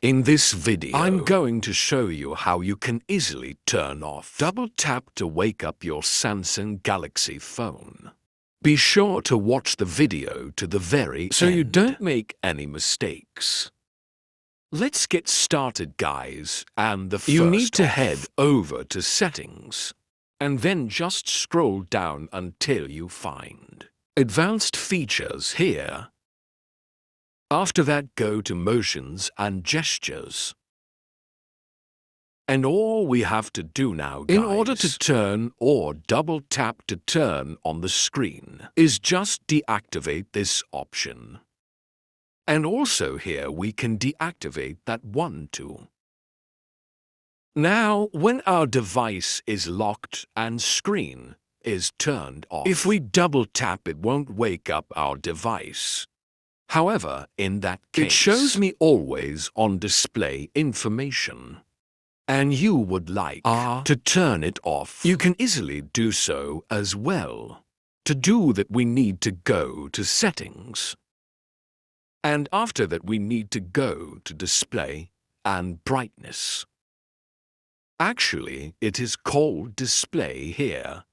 In this video, I'm going to show you how you can easily turn off double tap to wake up your Samsung Galaxy phone. Be sure to watch the video to the very end so you don't make any mistakes. Let's get started, guys, and you need to head over to Settings, and then just scroll down until you find Advanced Features here. After that, go to Motions and Gestures. And all we have to do now, guys, in order to turn or double tap to turn on the screen, is just deactivate this option. And also here we can deactivate that one too. Now, when our device is locked and screen is turned off, if we double tap, it won't wake up our device. However, in that case, it shows me always on display information, and you would like to turn it off. You can easily do so as well. To do that, we need to go to Settings, and after that we need to go to Display and Brightness. Actually, it is called Display here.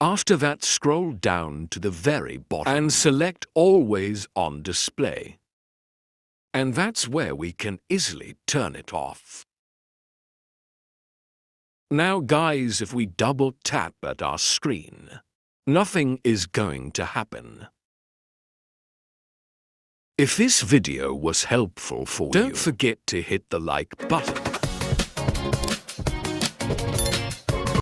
After that, scroll down to the very bottom and select Always on Display. And that's where we can easily turn it off. Now, guys, if we double tap at our screen, nothing is going to happen. If this video was helpful for you, don't forget to hit the like button